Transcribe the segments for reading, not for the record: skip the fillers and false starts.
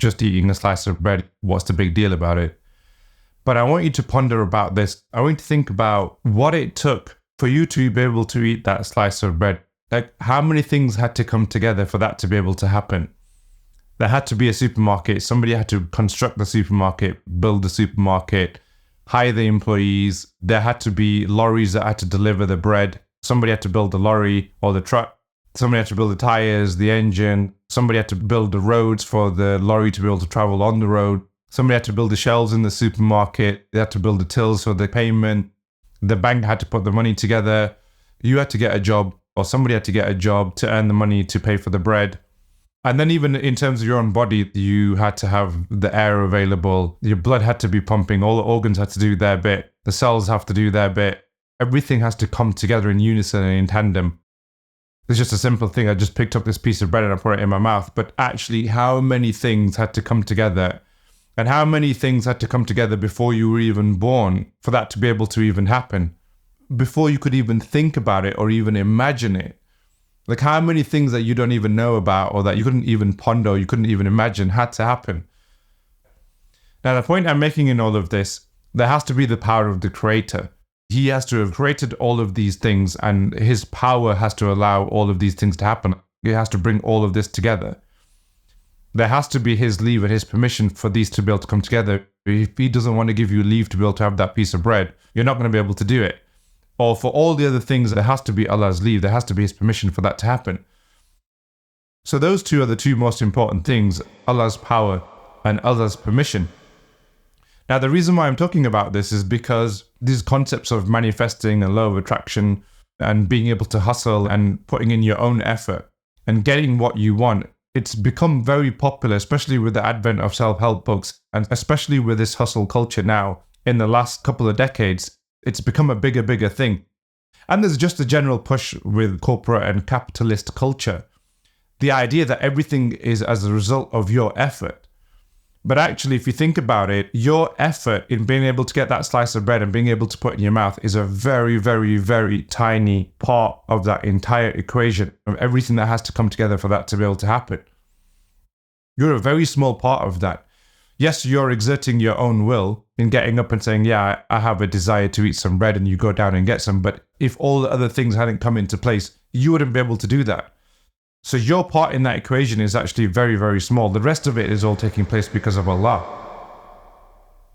just eating a slice of bread. What's the big deal about it? But I want you to ponder about this. I want you to think about what it took for you to be able to eat that slice of bread. Like, how many things had to come together for that to be able to happen? There had to be a supermarket. Somebody had to construct the supermarket, build the supermarket, hire the employees. There had to be lorries that had to deliver the bread. Somebody had to build the lorry or the truck. Somebody had to build the tires, the engine. Somebody had to build the roads for the lorry to be able to travel on the road. Somebody had to build the shelves in the supermarket. They had to build the tills for the payment. The bank had to put the money together. You had to get a job, or somebody had to get a job to earn the money to pay for the bread. And then even in terms of your own body, you had to have the air available. Your blood had to be pumping. All the organs had to do their bit. The cells have to do their bit. Everything has to come together in unison and in tandem. It's just a simple thing. I just picked up this piece of bread and I put it in my mouth. But actually, how many things had to come together? And how many things had to come together before you were even born for that to be able to even happen? Before you could even think about it or even imagine it. Like, how many things that you don't even know about or that you couldn't even ponder, you couldn't even imagine had to happen? Now, the point I'm making in all of this, there has to be the power of the creator. He has to have created all of these things, and his power has to allow all of these things to happen. He has to bring all of this together. There has to be his leave and his permission for these to be able to come together. If he doesn't want to give you leave to be able to have that piece of bread, you're not going to be able to do it. Or for all the other things, there has to be Allah's leave. There has to be his permission for that to happen. So those two are the two most important things, Allah's power and Allah's permission. Now, the reason why I'm talking about this is because these concepts of manifesting and law of attraction and being able to hustle and putting in your own effort and getting what you want, it's become very popular, especially with the advent of self-help books and especially with this hustle culture now. In the last couple of decades, it's become a bigger thing. And there's just a general push with corporate and capitalist culture. The idea that everything is as a result of your effort. But actually, if you think about it, your effort in being able to get that slice of bread and being able to put it in your mouth is a very, very, very tiny part of that entire equation of everything that has to come together for that to be able to happen. You're a very small part of that. Yes, you're exerting your own will in getting up and saying, yeah, I have a desire to eat some bread, and you go down and get some. But if all the other things hadn't come into place, you wouldn't be able to do that. So your part in that equation is actually very, very small. The rest of it is all taking place because of Allah.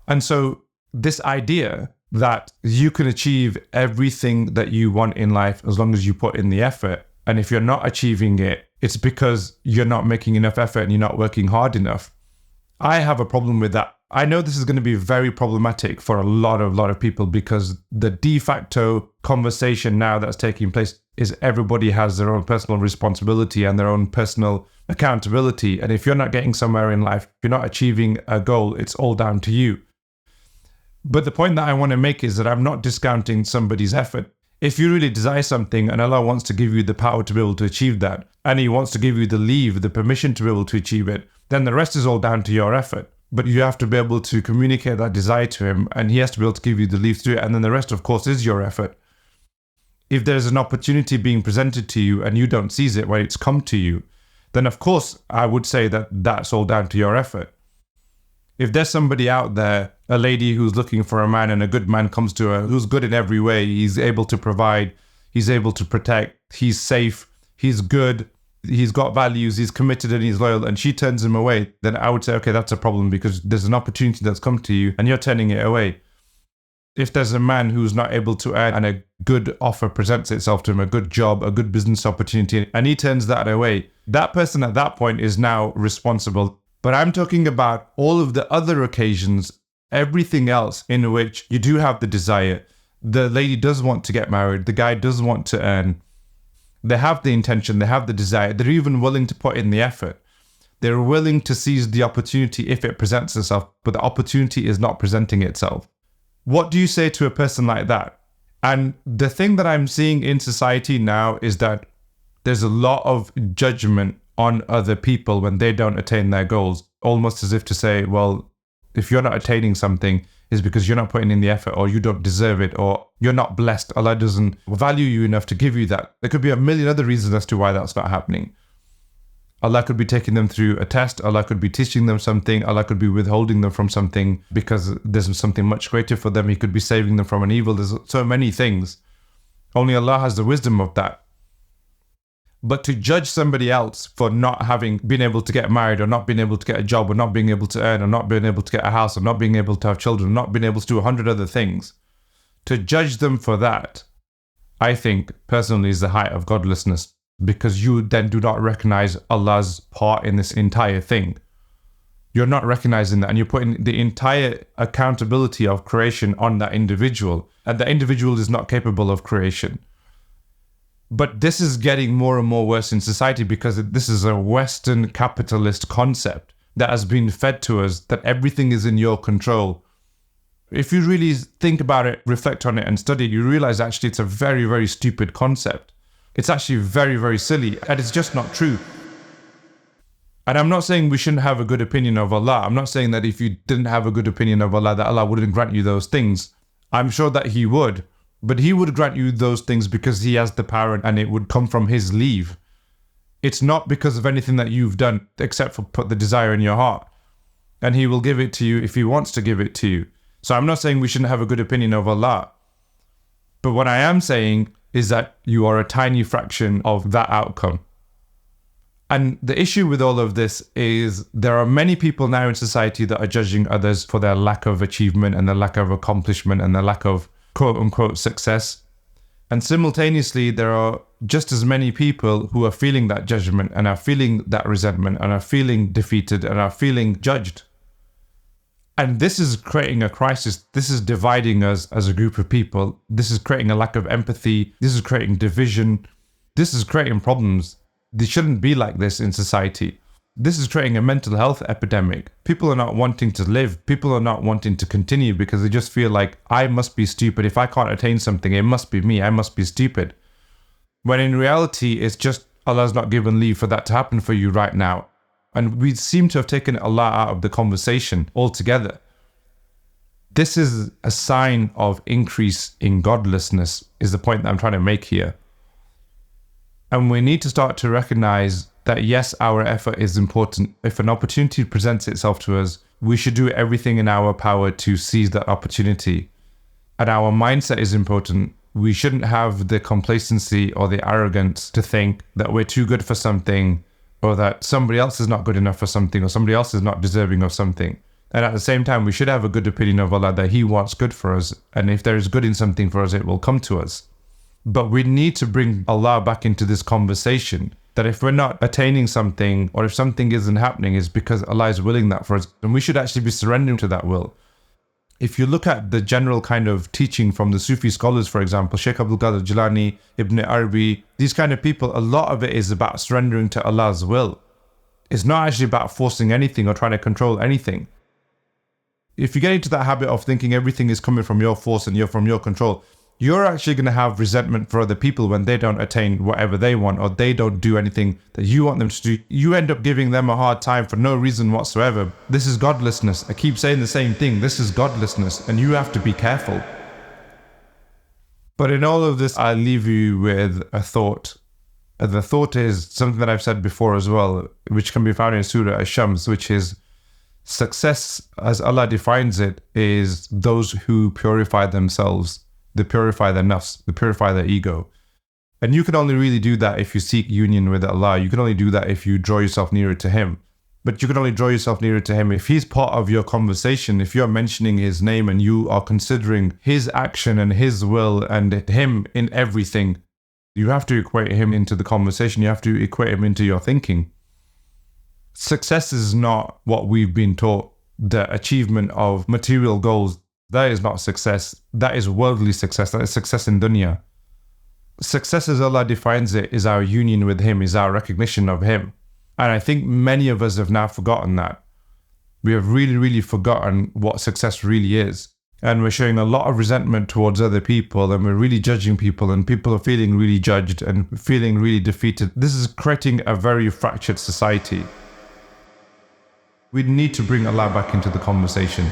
And so this idea that you can achieve everything that you want in life as long as you put in the effort, and if you're not achieving it, it's because you're not making enough effort and you're not working hard enough. I have a problem with that. I know this is going to be very problematic for a lot of people, because the de facto conversation now that's taking place is everybody has their own personal responsibility and their own personal accountability. And if you're not getting somewhere in life, if you're not achieving a goal, it's all down to you. But the point that I want to make is that I'm not discounting somebody's effort. If you really desire something and Allah wants to give you the power to be able to achieve that, and He wants to give you the leave, the permission to be able to achieve it, then the rest is all down to your effort. But you have to be able to communicate that desire to Him, and He has to be able to give you the leave to do it. And then the rest, of course, is your effort. If there's an opportunity being presented to you and you don't seize it when it's come to you, then of course I would say that that's all down to your effort. If there's somebody out there, a lady who's looking for a man, and a good man comes to her, who's good in every way, he's able to provide, he's able to protect, he's safe, he's good, he's got values, he's committed and he's loyal, and she turns him away, then I would say, okay, that's a problem, because there's an opportunity that's come to you and you're turning it away. If there's a man who's not able to earn and a good offer presents itself to him, a good job, a good business opportunity, and he turns that away, that person at that point is now responsible. But I'm talking about all of the other occasions, everything else in which you do have the desire. The lady does want to get married, the guy does want to earn. They have the intention, they have the desire, they're even willing to put in the effort. They're willing to seize the opportunity if it presents itself, but the opportunity is not presenting itself. What do you say to a person like that? And the thing that I'm seeing in society now is that there's a lot of judgment on other people when they don't attain their goals, almost as if to say, well, if you're not attaining something, it's because you're not putting in the effort, or you don't deserve it, or you're not blessed. Allah doesn't value you enough to give you that. There could be a million other reasons as to why that's not happening. Allah could be taking them through a test. Allah could be teaching them something. Allah could be withholding them from something because there's something much greater for them. He could be saving them from an evil. There's so many things. Only Allah has the wisdom of that. But to judge somebody else for not having been able to get married, or not being able to get a job, or not being able to earn, or not being able to get a house, or not being able to have children, or not being able to do 100 other things, to judge them for that, I think personally is the height of godlessness, because you then do not recognize Allah's part in this entire thing. You're not recognizing that, and you're putting the entire accountability of creation on that individual, and the individual is not capable of creation. But this is getting more and more worse in society because this is a Western capitalist concept that has been fed to us, that everything is in your control. If you really think about it, reflect on it and study it, you realize actually it's a very, very stupid concept. It's actually very, very silly, and it's just not true. And I'm not saying we shouldn't have a good opinion of Allah. I'm not saying that if you didn't have a good opinion of Allah, that Allah wouldn't grant you those things. I'm sure that He would. But He would grant you those things because He has the power, and it would come from His leave. It's not because of anything that you've done, except for put the desire in your heart. And He will give it to you if He wants to give it to you. So I'm not saying we shouldn't have a good opinion of Allah. But what I am saying is that you are a tiny fraction of that outcome. And the issue with all of this is there are many people now in society that are judging others for their lack of achievement and their lack of accomplishment and their lack of quote-unquote success. And simultaneously, there are just as many people who are feeling that judgment and are feeling that resentment and are feeling defeated and are feeling judged. And this is creating a crisis. This is dividing us as a group of people. This is creating a lack of empathy. This is creating division. This is creating problems. They shouldn't be like this in society. This is creating a mental health epidemic. People are not wanting to live. People are not wanting to continue because they just feel like, I must be stupid. If I can't attain something, it must be me. I must be stupid. When in reality, it's just Allah's not given leave for that to happen for you right now. And we seem to have taken Allah out of the conversation altogether. This is a sign of increase in godlessness, is the point that I'm trying to make here. And we need to start to recognize that yes, our effort is important. If an opportunity presents itself to us, we should do everything in our power to seize that opportunity. And our mindset is important. We shouldn't have the complacency or the arrogance to think that we're too good for something, or that somebody else is not good enough for something, or somebody else is not deserving of something. And at the same time, we should have a good opinion of Allah, that He wants good for us. And if there is good in something for us, it will come to us. But we need to bring Allah back into this conversation, that if we're not attaining something, or if something isn't happening, it's because Allah is willing that for us. And we should actually be surrendering to that will. If you look at the general kind of teaching from the Sufi scholars, for example, Sheikh Abdul Qadir Jilani, Ibn Arabi, these kind of people, a lot of it is about surrendering to Allah's will. It's not actually about forcing anything or trying to control anything. If you get into that habit of thinking everything is coming from your force and you're from your control, you're actually going to have resentment for other people when they don't attain whatever they want, or they don't do anything that you want them to do. You end up giving them a hard time for no reason whatsoever. This is godlessness. I keep saying the same thing. This is godlessness, and you have to be careful. But in all of this, I leave you with a thought. And the thought is something that I've said before as well, which can be found in Surah Ash-Shams, which is success, as Allah defines it, is those who purify themselves. They purify their nafs, they purify their ego. And you can only really do that if you seek union with Allah. You can only do that if you draw yourself nearer to Him. But you can only draw yourself nearer to Him if He's part of your conversation, if you're mentioning His name and you are considering His action and His will and Him in everything. You have to equate Him into the conversation. You have to equate Him into your thinking. Success is not what we've been taught, the achievement of material goals. That is not success. That is worldly success. That is success in dunya. Success, as Allah defines it, is our union with Him, is our recognition of Him. And I think many of us have now forgotten that. We have really, really forgotten what success really is. And we're showing a lot of resentment towards other people, and we're really judging people, and people are feeling really judged and feeling really defeated. This is creating a very fractured society. We need to bring Allah back into the conversation.